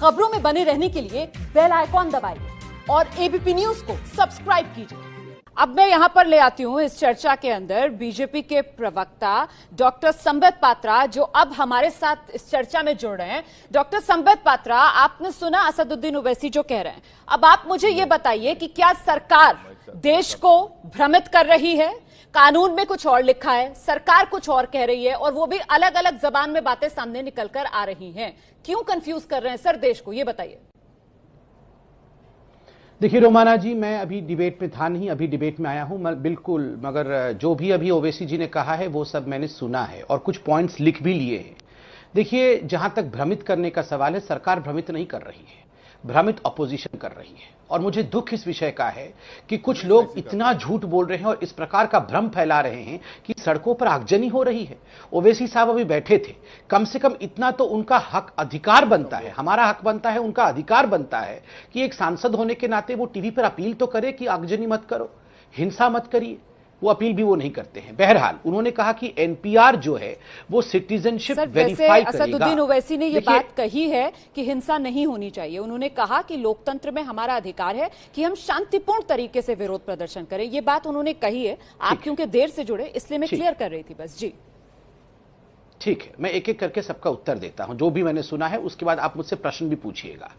खबरों में बने रहने के लिए बेल आइकॉन दबाइए और एबीपी न्यूज को सब्सक्राइब कीजिए। अब मैं यहां पर ले आती हूं इस चर्चा के अंदर बीजेपी के प्रवक्ता डॉक्टर संबित पात्रा, जो अब हमारे साथ इस चर्चा में जुड़ रहे हैं। डॉक्टर संबित पात्रा, आपने सुना असदुद्दीन ओवैसी जो कह रहे हैं, अब आप मुझे ये बताइए कि क्या सरकार देश को भ्रमित कर रही है? कानून में कुछ और लिखा है, सरकार कुछ और कह रही है, और वो भी अलग अलग जबान में बातें सामने निकल कर आ रही हैं। क्यों कंफ्यूज कर रहे हैं सर देश को, ये बताइए। देखिए रोमाना जी, मैं अभी डिबेट में था नहीं, अभी डिबेट में आया हूं बिल्कुल, मगर जो भी अभी ओवैसी जी ने कहा है वो सब मैंने सुना है और कुछ पॉइंट्स लिख भी लिए हैं। देखिए, जहां तक भ्रमित करने का सवाल है, सरकार भ्रमित नहीं कर रही है, भ्रमित अपोजिशन कर रही है। और मुझे दुख इस विषय का है कि कुछ लोग इतना झूठ बोल रहे हैं और इस प्रकार का भ्रम फैला रहे हैं कि सड़कों पर आगजनी हो रही है। ओवैसी साहब अभी बैठे थे, कम से कम इतना तो उनका हक अधिकार बनता है, हमारा हक बनता है, उनका अधिकार बनता है कि एक सांसद होने के नाते वो टीवी पर अपील तो करे कि आगजनी मत करो, हिंसा मत करिए। वो अपील भी वो नहीं करते हैं। बहरहाल उन्होंने कहा कि एनपीआर जो है वो सिटीजनशिप वेरीफाई करेगा। असदुद्दीन ओवैसी ने ये बात कही है कि हिंसा नहीं होनी चाहिए। उन्होंने कहा कि लोकतंत्र में हमारा अधिकार है कि हम शांतिपूर्ण तरीके से विरोध प्रदर्शन करें। ये बात उन्होंने कही है। आप क्योंकि देर से जुड़े इसलिए मैं क्लियर कर रही थी बस। जी ठीक है, मैं एक एक करके सबका उत्तर देता हूं, जो भी मैंने सुना है, उसके बाद आप मुझसे प्रश्न भी पूछिएगा।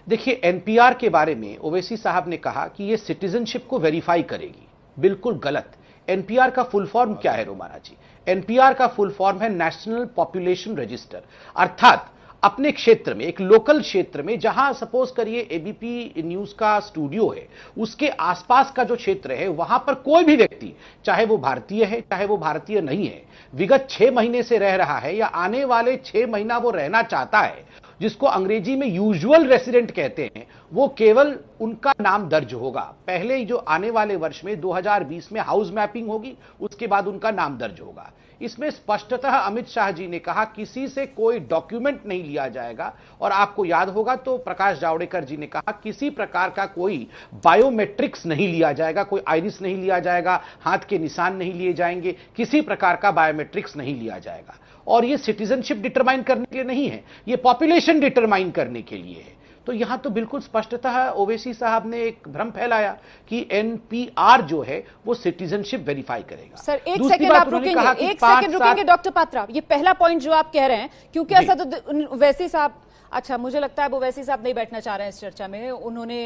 देखिए, एनपीआर के बारे में ओवैसी साहब ने कहा कि ये सिटीजनशिप को वेरीफाई करेगी। बिल्कुल गलत। एनपीआर का फुल फॉर्म क्या है रोमाना जी? एनपीआर का फुल फॉर्म है नेशनल पॉपुलेशन रजिस्टर। अर्थात अपने क्षेत्र में, एक लोकल क्षेत्र में, जहां सपोज करिए एबीपी न्यूज का स्टूडियो है, उसके आसपास का जो क्षेत्र है, वहां पर कोई भी व्यक्ति, चाहे वो भारतीय है चाहे वो भारतीय नहीं है, विगत 6 महीने से रह रहा है या आने वाले 6 महीना वो रहना चाहता है, जिसको अंग्रेजी में यूजुअल रेसिडेंट कहते हैं, वो केवल उनका नाम दर्ज होगा। पहले जो आने वाले वर्ष में 2020 में हाउस मैपिंग होगी, उसके बाद उनका नाम दर्ज होगा। इसमें स्पष्टतः अमित शाह जी ने कहा किसी से कोई डॉक्यूमेंट नहीं लिया जाएगा। और आपको याद होगा तो प्रकाश जावड़ेकर जी ने कहा किसी प्रकार का कोई बायोमेट्रिक्स नहीं लिया जाएगा, कोई आइरिस नहीं लिया जाएगा, हाथ के निशान नहीं लिए जाएंगे, किसी प्रकार का बायोमेट्रिक्स नहीं लिया जाएगा। और ये सिटीजनशिप डिटरमाइन करने के लिए नहीं है, ये पॉपुलेशन डिटरमाइन करने के लिए है। तो यहां तो बिल्कुल स्पष्टतः ओवैसी साहब ने एक भ्रम फैलाया कि एनपीआर जो है वो सिटीजनशिप वेरीफाई करेगा। सर एक सेकंड आप रुकेंगे, एक सेकंड रुकेंगे डॉक्टर पात्रा। ये पहला पॉइंट जो आप कह रहे हैं, क्योंकि असदुद्दीन ओवैसी साहब, अच्छा मुझे लगता है अब ओवैसी साहब नहीं बैठना चाह रहे हैं इस चर्चा में, उन्होंने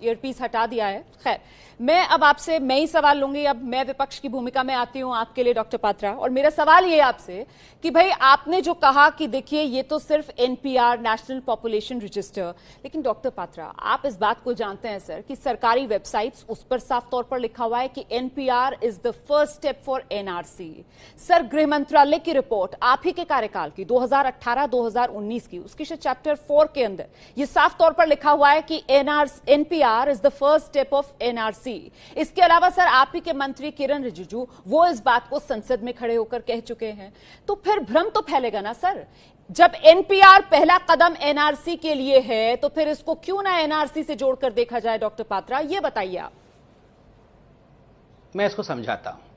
ईयरपीस हटा दिया है। खैर, मैं अब आपसे मैं ही सवाल लूंगी। अब मैं विपक्ष की भूमिका में आती हूं आपके लिए डॉक्टर पात्रा, और मेरा सवाल ये आपसे कि भाई आपने जो कहा कि देखिए ये तो सिर्फ एनपीआर, नेशनल पॉपुलेशन रजिस्टर, लेकिन डॉक्टर पात्रा आप इस बात को जानते हैं सर कि सरकारी वेबसाइट्स उस पर साफ तौर पर लिखा हुआ है कि NPR is the first step for NRC. Sir गृह मंत्रालय की रिपोर्ट आप ही के कार्यकाल की 2018-2019 की, उसकी चैप्टर 4 के अंदर ये साफ तौर पर लिखा हुआ है कि NPR is the first step of NRC. इसके अलावा सर आप ही के मंत्री किरण रिजिजू वो इस बात को संसद में खड़े होकर कह चुके हैं। तो फिर भ्रम तो फैलेगा ना सर। जब एनपीआर पहला कदम एनआरसी के लिए है तो फिर इसको क्यों ना एनआरसी से जोड़कर देखा जाए? डॉक्टर पात्रा ये बताइए आप। मैं इसको समझाता हूं।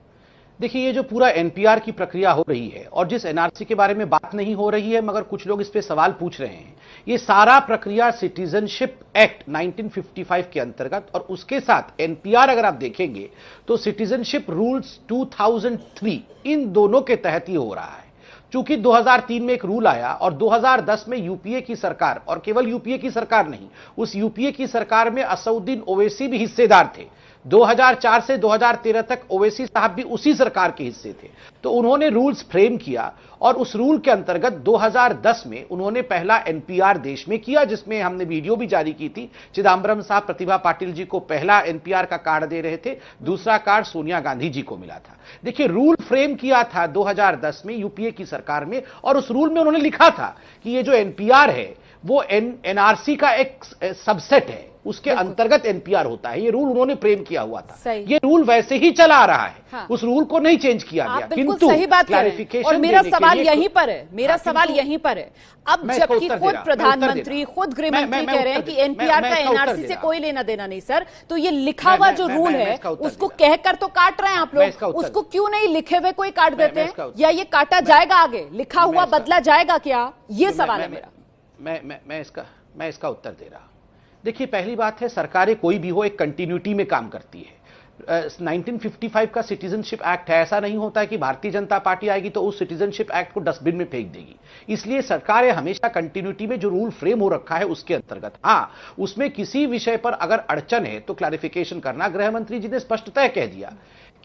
देखिए, ये जो पूरा एनपीआर की प्रक्रिया हो रही है और जिस एनआरसी के बारे में बात नहीं हो रही है मगर कुछ लोग इस पे सवाल पूछ रहे हैं, ये सारा प्रक्रिया सिटीजनशिप एक्ट 1955 के अंतर्गत, और उसके साथ एनपीआर अगर आप देखेंगे तो सिटीजनशिप रूल्स 2003, इन दोनों के तहत ही हो रहा है। चूंकि 2003 में एक रूल आया और 2010 में यूपीए की सरकार, और केवल यूपीए की सरकार नहीं, उस यूपीए की सरकार में असदुद्दीन ओवैसी भी हिस्सेदार थे। 2004 से 2013 तक ओवैसी साहब भी उसी सरकार के हिस्से थे। तो उन्होंने रूल्स फ्रेम किया और उस रूल के अंतर्गत 2010 में उन्होंने पहला एनपीआर देश में किया, जिसमें हमने वीडियो भी जारी की थी। चिदम्बरम साहब प्रतिभा पाटिल जी को पहला एनपीआर का कार्ड दे रहे थे, दूसरा कार्ड सोनिया गांधी जी को मिला था। देखिए, रूल फ्रेम किया था 2010 में यूपीए की सरकार में, और उस रूल में उन्होंने लिखा था कि ये जो एनपीआर है वो एनआरसी का एक सबसेट है, उसके अंतर्गत एनपीआर होता है। ये रूल उन्होंने फ्रेम किया हुआ था। ये रूल वैसे ही चला आ रहा है। हाँ। उस रूल को नहीं चेंज किया गया। किंतु सही बात क्लैरिफिकेशन, और मेरा सवाल यहीं पर है, मेरा सवाल यहीं पर है। अब जबकि खुद प्रधानमंत्री, खुद गृह मंत्री कह रहे हैं कि एनपीआर का एनआरसी से कोई लेना देना नहीं सर, तो ये लिखा हुआ जो रूल है उसको कहकर तो काट रहे हैं आप लोग, उसको क्यों नहीं लिखे हुए कोई काट देते हैं? या ये काटा जाएगा आगे, लिखा हुआ बदला जाएगा क्या? ये सवाल है मेरा। मैं इसका उत्तर दे रहा हूं। देखिए, पहली बात है, सरकारें कोई भी हो एक कंटिन्यूटी में काम करती है। 1955 का सिटीजनशिप एक्ट है, ऐसा नहीं होता है कि भारतीय जनता पार्टी आएगी तो उस सिटीजनशिप एक्ट को डस्टबिन में फेंक देगी। इसलिए सरकारें हमेशा कंटिन्यूटी में जो रूल फ्रेम हो रखा है उसके अंतर्गत, हाँ, उसमें किसी विषय पर अगर अड़चन है तो क्लैरिफिकेशन करना। गृह मंत्री जी ने स्पष्टतः कह दिया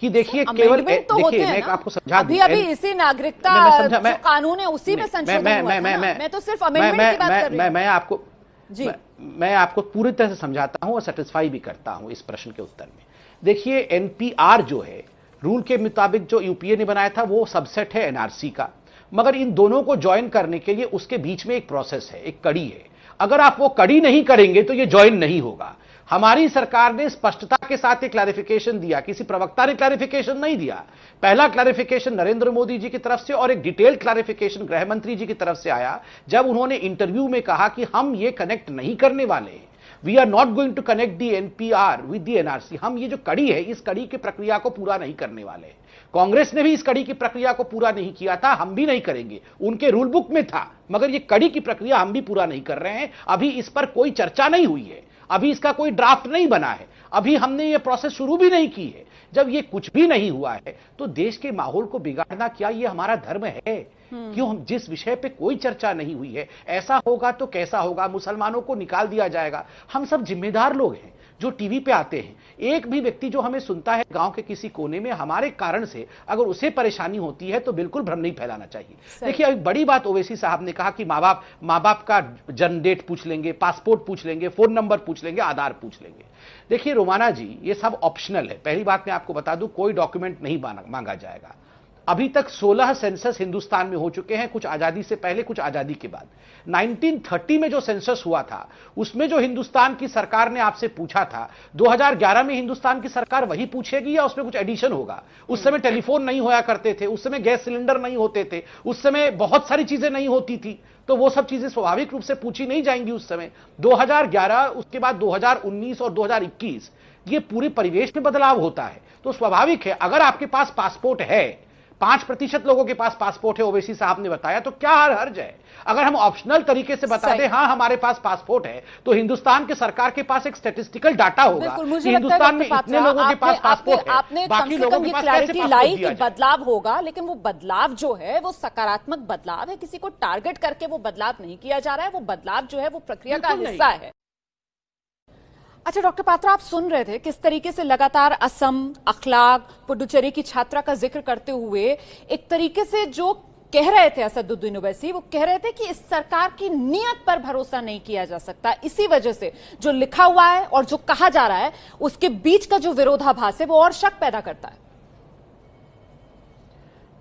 कि देखिए, केवल देखिए, मैं आपको समझा दूं, अभी इसी नागरिकता जो कानून है उसी में संशोधन हुआ था ना। मैं तो सिर्फ अमेंडमेंट की बात कर रही हूं। मैं आपको पूरी तरह से समझाता हूं और सेटिस्फाई भी करता हूं इस प्रश्न के उत्तर में। देखिए, एनपीआर जो है, रूल के मुताबिक जो यूपीए ने बनाया था वो सबसेट है एनआरसी का, मगर इन दोनों को ज्वाइन करने के लिए उसके बीच में एक प्रोसेस है, एक कड़ी है। अगर आप वो कड़ी नहीं करेंगे तो ये ज्वाइन नहीं होगा। हमारी सरकार ने स्पष्टता के साथ एक क्लैरिफिकेशन दिया, किसी प्रवक्ता ने क्लैरिफिकेशन नहीं दिया। पहला क्लैरिफिकेशन नरेंद्र मोदी जी की तरफ से और एक डिटेल्ड क्लैरिफिकेशन गृह मंत्री जी की तरफ से आया, जब उन्होंने इंटरव्यू में कहा कि हम ये कनेक्ट नहीं करने वाले हैं, we are not going to connect the NPR with the NRC. हम ये जो कड़ी है, इस कड़ी की प्रक्रिया को पूरा नहीं करने वाले। कांग्रेस ने भी इस कड़ी की प्रक्रिया को पूरा नहीं किया था, हम भी नहीं करेंगे। उनके रूल बुक में था, मगर ये कड़ी की प्रक्रिया हम भी पूरा नहीं कर रहे हैं। अभी इस पर कोई चर्चा नहीं हुई है, अभी इसका कोई ड्राफ्ट नहीं बना है, अभी हमने ये प्रोसेस शुरू भी नहीं की है। जब ये कुछ भी नहीं हुआ है तो देश के माहौल को बिगाड़ना क्या ये हमारा धर्म है? क्यों हम जिस विषय पे कोई चर्चा नहीं हुई है, ऐसा होगा तो कैसा होगा, मुसलमानों को निकाल दिया जाएगा। हम सब जिम्मेदार लोग हैं जो टीवी पे आते हैं। एक भी व्यक्ति जो हमें सुनता है गांव के किसी कोने में, हमारे कारण से अगर उसे परेशानी होती है तो बिल्कुल भ्रम नहीं फैलाना चाहिए। देखिए, अभी बड़ी बात ओवैसी साहब ने कहा कि माँ बाप का जन्म डेट पूछ लेंगे, पासपोर्ट पूछ लेंगे, फोन नंबर पूछ लेंगे, आधार पूछ लेंगे। देखिए रोमाना जी, ये सब ऑप्शनल है। पहली बात मैं आपको बता दूं, कोई डॉक्यूमेंट नहीं मांगा जाएगा। अभी तक 16 सेंसस हिंदुस्तान में हो चुके हैं, कुछ आजादी से पहले, कुछ आजादी के बाद। 1930 में जो सेंसस हुआ था उसमें जो हिंदुस्तान की सरकार ने आपसे पूछा था, 2011 में हिंदुस्तान की सरकार वही पूछेगी या उसमें कुछ एडिशन होगा? उस समय टेलीफोन नहीं होया करते थे, उस समय गैस सिलेंडर नहीं होते थे, उस समय बहुत सारी चीजें नहीं होती थी, तो वो सब चीजें स्वाभाविक रूप से पूछी नहीं जाएंगी उस समय। 2011, उसके बाद 2019 और 2021, ये पूरे परिवेश में बदलाव होता है। तो स्वाभाविक है, अगर आपके पास पासपोर्ट है, 5% लोगों के पास पासपोर्ट है, ओवैसी साहब ने बताया, तो क्या हर्ज है? अगर हम ऑप्शनल तरीके से बता दें हाँ हमारे पास पासपोर्ट है, तो हिंदुस्तान के सरकार के पास एक स्टैटिस्टिकल डाटा होगा कि हिंदुस्तान में इतने लोगों के पास पासपोर्ट है। आपने कम से कम ये क्लैरिटी लाई कि बदलाव होगा, लेकिन वो बदलाव जो है वो सकारात्मक बदलाव है, किसी को टारगेट करके वो बदलाव नहीं किया जा रहा है। वो बदलाव जो है वो प्रक्रिया का हिस्सा है। अच्छा डॉक्टर पात्रा, आप सुन रहे थे किस तरीके से लगातार असम, अखलाक, पुडुचेरी की छात्रा का जिक्र करते हुए एक तरीके से जो कह रहे थे असदुद्दीन ओवैसी, वो कह रहे थे कि इस सरकार की नीयत पर भरोसा नहीं किया जा सकता। इसी वजह से जो लिखा हुआ है और जो कहा जा रहा है उसके बीच का जो विरोधाभास है वो और शक पैदा करता है।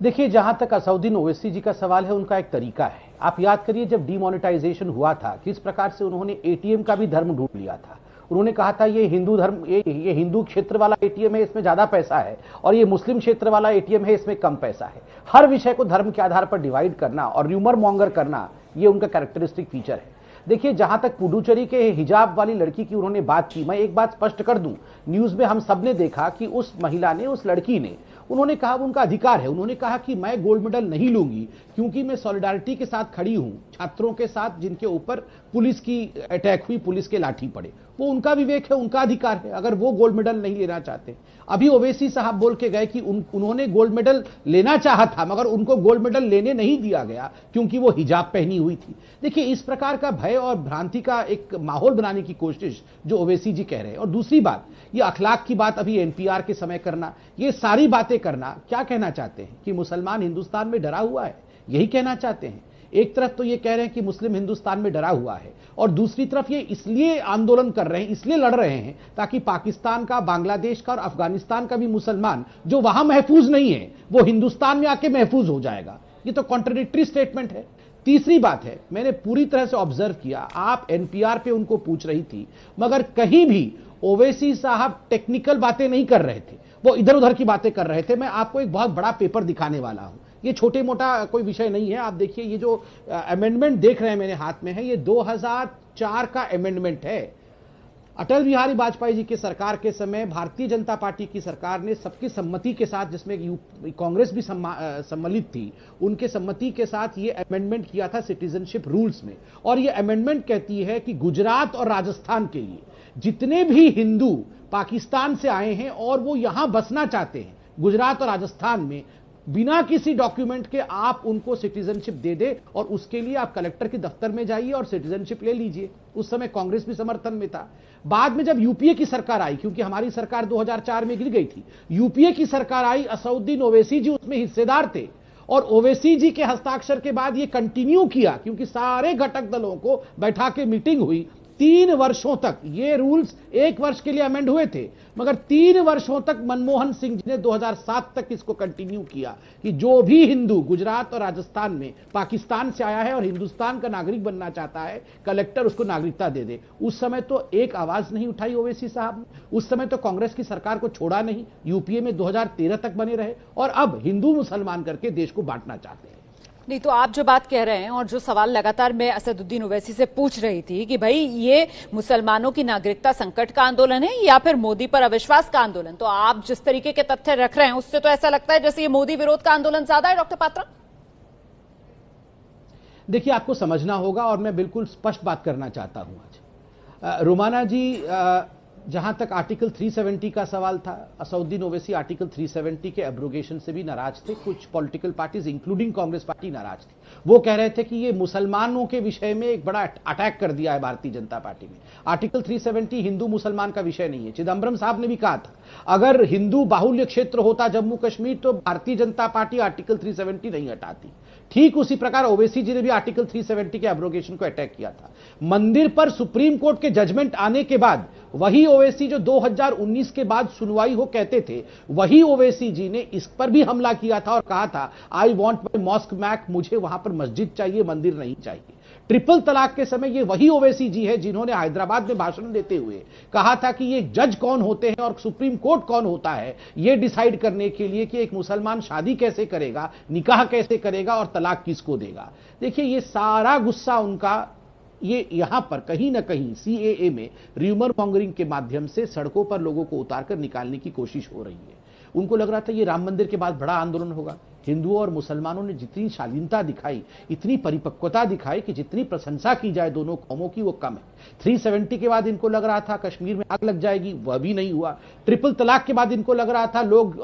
देखिए, जहां तक असदुद्दीन ओवैसी जी का सवाल है, उनका एक तरीका है। आप याद करिए, जब डीमोनेटाइजेशन हुआ था, किस प्रकार से उन्होंने एटीएम का भी धर्म ढूंढ लिया था। उन्होंने कहा था ये हिंदू धर्म, ये हिंदू क्षेत्र वाला एटीएम है, इसमें ज्यादा पैसा है, और ये मुस्लिम क्षेत्र वाला एटीएम है, इसमें कम पैसा है। हर विषय को धर्म के आधार पर डिवाइड करना और र्यूमर मॉन्गर करना, ये उनका कैरेक्टरिस्टिक फीचर है। देखिए, जहां तक पुडुचेरी के हिजाब वाली लड़की की उन्होंने बात की, मैं एक बात स्पष्ट कर दूं, न्यूज में हम सबने देखा कि उस महिला ने, उस लड़की ने, उन्होंने कहा उनका अधिकार है, उन्होंने कहा कि मैं गोल्ड मेडल नहीं लूंगी क्योंकि मैं सॉलिडारिटी के साथ खड़ी हूं छात्रों के साथ जिनके ऊपर पुलिस की अटैक हुई, पुलिस के लाठी पड़े। वो उनका विवेक है, उनका अधिकार है, अगर वो गोल्ड मेडल नहीं लेना चाहते। अभी ओवैसी साहब बोल के गए कि उन्होंने गोल्ड मेडल लेना चाहा था, मगर उनको गोल्ड मेडल लेने नहीं दिया गया क्योंकि वो हिजाब पहनी हुई थी। देखिए, इस प्रकार का भय और भ्रांति का एक माहौल बनाने की कोशिश जो ओवैसी जी कह रहे हैं। और दूसरी बात, ये अखलाक की बात अभी एनपीआर के समय करना, ये सारी बातें करना, क्या कहना चाहते हैं कि मुसलमान हिंदुस्तान में डरा हुआ है, यही कहना चाहते हैं। एक तरफ तो ये कह रहे हैं कि मुस्लिम हिंदुस्तान में डरा हुआ है, और दूसरी तरफ ये इसलिए आंदोलन कर रहे हैं, इसलिए लड़ रहे हैं ताकि पाकिस्तान का, बांग्लादेश का और अफगानिस्तान का भी मुसलमान जो वहां महफूज नहीं है, वो हिंदुस्तान में आके महफूज हो जाएगा। ये तो कॉन्ट्रडिक्टरी स्टेटमेंट है। तीसरी बात है, मैंने पूरी तरह से ऑब्जर्व किया, आप एनपीआर पे उनको पूछ रही थी, मगर कहीं भी ओवैसी साहब टेक्निकल बातें नहीं कर रहे थे, वो इधर उधर की बातें कर रहे थे। मैं आपको एक बहुत बड़ा पेपर दिखाने वाला हूं, ये छोटे मोटा कोई विषय नहीं है। आप देखिए, ये जो अमेंडमेंट देख रहे हैं मेरे हाथ में है, ये 2004 का अमेंडमेंट है। अटल बिहारी वाजपेयी जी की सरकार के समय भारतीय जनता पार्टी की सरकार ने सबकी सम्मति के साथ, जिसमें कांग्रेस भी सम्मिलित थी, उनके सम्मति के साथ ये अमेंडमेंट किया था सिटीजनशिप रूल्स में। और ये अमेंडमेंट कहती है कि गुजरात और राजस्थान के लिए जितने भी हिंदू पाकिस्तान से आए हैं और वो यहां बसना चाहते हैं गुजरात और राजस्थान में, बिना किसी डॉक्यूमेंट के आप उनको सिटीजनशिप दे दे और उसके लिए आप कलेक्टर के दफ्तर में जाइए और सिटीजनशिप ले लीजिए। उस समय कांग्रेस भी समर्थन में था। बाद में जब यूपीए की सरकार आई, क्योंकि हमारी सरकार 2004 में गिर गई थी, यूपीए की सरकार आई, असदुद्दीन ओवैसी जी उसमें हिस्सेदार थे और ओवैसी जी के हस्ताक्षर के बाद ये कंटिन्यू किया, क्योंकि सारे घटक दलों को बैठा के मीटिंग हुई। 3 वर्षों तक ये रूल्स 1 वर्ष के लिए अमेंड हुए थे, मगर 3 वर्षों तक मनमोहन सिंह जी ने 2007 तक इसको कंटिन्यू किया कि जो भी हिंदू गुजरात और राजस्थान में पाकिस्तान से आया है और हिंदुस्तान का नागरिक बनना चाहता है, कलेक्टर उसको नागरिकता दे दे। उस समय तो एक आवाज नहीं उठाई ओवैसी साहब ने, उस समय तो कांग्रेस की सरकार को छोड़ा नहीं, यूपीए में 2013 तक बने रहे और अब हिंदू मुसलमान करके देश को बांटना चाहते हैं। नहीं, तो आप जो बात कह रहे हैं और जो सवाल लगातार मैं असदुद्दीन ओवैसी से पूछ रही थी कि भाई ये मुसलमानों की नागरिकता संकट का आंदोलन है या फिर मोदी पर अविश्वास का आंदोलन, तो आप जिस तरीके के तथ्य रख रहे हैं उससे तो ऐसा लगता है जैसे ये मोदी विरोध का आंदोलन ज्यादा है। डॉक्टर पात्रा, देखिए, आपको समझना होगा और मैं बिल्कुल स्पष्ट बात करना चाहता हूं आज। रोमाना जी, जहां तक आर्टिकल 370 का सवाल था, असदुद्दीन ओवैसी आर्टिकल 370 के एब्रोगेशन से भी नाराज थे। कुछ political parties including Congress party नाराज थी। वो कह रहे थे कि ये मुसलमानों के विषय में एक बड़ा अटैक कर दिया है भारतीय जनता पार्टी ने। आर्टिकल 370 हिंदू मुसलमान का विषय नहीं है। चिदंबरम साहब ने भी कहा था अगर हिंदू बाहुल्य क्षेत्र होता जम्मू कश्मीर तो भारतीय जनता पार्टी आर्टिकल 370 नहीं हटाती। ठीक उसी प्रकार ओवैसी जी ने भी आर्टिकल 370 के एब्रोगेशन को अटैक किया था। मंदिर पर सुप्रीम कोर्ट के जजमेंट आने के बाद वही ओवैसी जो 2019 के बाद सुनवाई हो कहते थे, वही ओवैसी जी ने इस पर भी हमला किया था और कहा था I want my mosque back, मुझे वहां पर मस्जिद चाहिए, मंदिर नहीं चाहिए। ट्रिपल तलाक के समय ये वही ओवैसी जी है जिन्होंने हैदराबाद में भाषण देते हुए कहा था कि ये जज कौन होते हैं और सुप्रीम कोर्ट कौन होता है ये डिसाइड करने के लिए कि एक मुसलमान शादी कैसे करेगा, निकाह कैसे करेगा और तलाक किसको देगा। देखिए, ये सारा गुस्सा उनका ये यहां पर कहीं ना कहीं सीएए में र्यूमर मॉन्गरिंग के माध्यम से सड़कों पर लोगों को उतारकर निकालने की कोशिश हो रही है। उनको लग रहा था ये राम मंदिर के बाद बड़ा आंदोलन होगा। हिंदुओं और मुसलमानों ने जितनी शालीनता दिखाई, इतनी परिपक्वता दिखाई कि जितनी प्रशंसा की जाए दोनों कौमों की वो कम है। 370 के बाद इनको लग रहा था कश्मीर में आग लग जाएगी, वह भी नहीं हुआ। ट्रिपल तलाक के बाद इनको लग रहा था लोग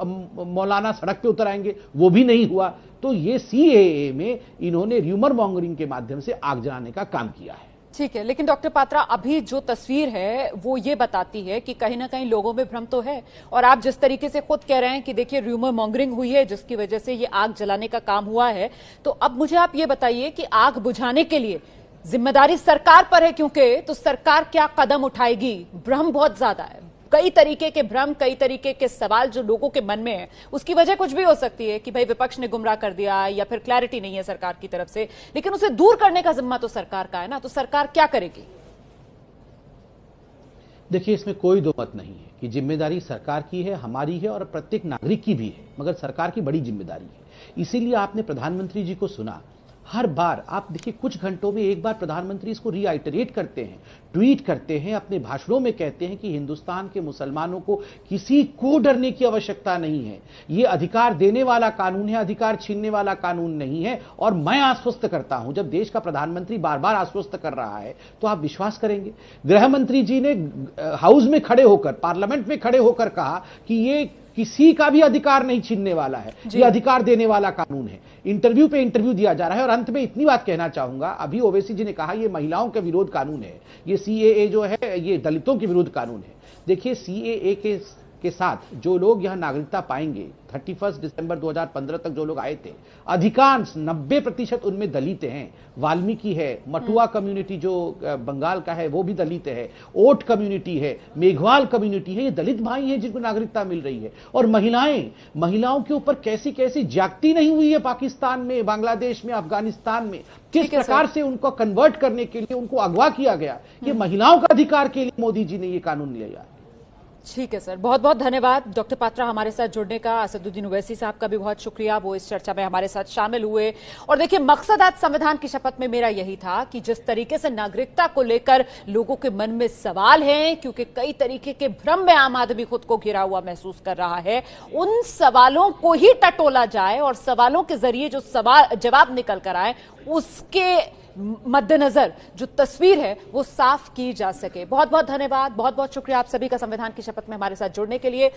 मौलाना सड़क पे उतर आएंगे, वो भी नहीं हुआ। तो ये सीएए में इन्होंने र्यूमर मॉन्गरिंग के माध्यम से आग जलाने का काम किया है। ठीक है, लेकिन डॉक्टर पात्रा अभी जो तस्वीर है वो ये बताती है कि कहीं ना कहीं लोगों में भ्रम तो है। और आप जिस तरीके से खुद कह रहे हैं कि देखिए र्यूमर मॉन्गरिंग हुई है जिसकी वजह से ये आग जलाने का काम हुआ है, तो अब मुझे आप ये बताइए कि आग बुझाने के लिए जिम्मेदारी सरकार पर है, क्योंकि तो सरकार क्या कदम उठाएगी? भ्रम बहुत ज्यादा है, कई तरीके के भ्रम, कई तरीके के सवाल जो लोगों के मन में है। उसकी वजह कुछ भी हो सकती है कि भाई विपक्ष ने गुमराह कर दिया या फिर क्लैरिटी नहीं है सरकार की तरफ से, लेकिन उसे दूर करने का जिम्मा तो सरकार का है ना। तो सरकार क्या करेगी? देखिए, इसमें कोई दो मत नहीं है कि जिम्मेदारी सरकार की है, हमारी है और प्रत्येक नागरिक की भी है, मगर सरकार की बड़ी जिम्मेदारी है। इसीलिए आपने प्रधानमंत्री जी को सुना, हर बार आप देखिए कुछ घंटों में एक बार प्रधानमंत्री इसको रीआइटरेट करते हैं, ट्वीट करते हैं, अपने भाषणों में कहते हैं कि हिंदुस्तान के मुसलमानों को किसी को डरने की आवश्यकता नहीं है। यह अधिकार देने वाला कानून है, अधिकार छीनने वाला कानून नहीं है। और मैं आश्वस्त करता हूं, जब देश का प्रधानमंत्री बार बार आश्वस्त कर रहा है तो आप विश्वास करेंगे। गृह मंत्री जी ने हाउस में खड़े होकर, पार्लियामेंट में खड़े होकर कहा कि ये किसी का भी अधिकार नहीं छीनने वाला है, ये अधिकार देने वाला कानून है। इंटरव्यू पे इंटरव्यू दिया जा रहा है। और अंत में इतनी बात कहना चाहूंगा, अभी ओवैसी जी ने कहा ये महिलाओं के विरोध कानून है, ये सीएए जो है ये दलितों के विरोध कानून है। देखिए, सीएए के साथ जो लोग यहां नागरिकता पाएंगे, 31 दिसंबर 2015 तक जो लोग आए थे, अधिकांश 90% उनमें दलित हैं। वाल्मीकि है, मटुआ कम्युनिटी जो बंगाल का है वो भी दलित है, ओट कम्युनिटी है, मेघवाल कम्युनिटी है, ये दलित भाई हैं जिनको नागरिकता मिल रही है। और महिलाओं के ऊपर कैसी कैसी ज्यादती नहीं हुई है पाकिस्तान में, बांग्लादेश में, अफगानिस्तान में, किस प्रकार से उनको कन्वर्ट करने के लिए उनको अगवा किया गया। ये महिलाओं का अधिकार के लिए मोदी जी ने ये कानून लिया। ठीक है सर, बहुत बहुत धन्यवाद डॉक्टर पात्रा हमारे साथ जुड़ने का। असदुद्दीन ओवैसी साहब का भी बहुत शुक्रिया, वो इस चर्चा में हमारे साथ शामिल हुए। और देखिए, मकसद आज संविधान की शपथ में मेरा यही था कि जिस तरीके से नागरिकता को लेकर लोगों के मन में सवाल हैं, क्योंकि कई तरीके के भ्रम में आम आदमी खुद को घिरा हुआ महसूस कर रहा है, उन सवालों को ही टटोला जाए और सवालों के जरिए जो सवाल जवाब निकल कर आए उसके मद्देनजर जो तस्वीर है वो साफ की जा सके। बहुत बहुत धन्यवाद, बहुत बहुत शुक्रिया आप सभी का संविधान की शपथ में हमारे साथ जुड़ने के लिए।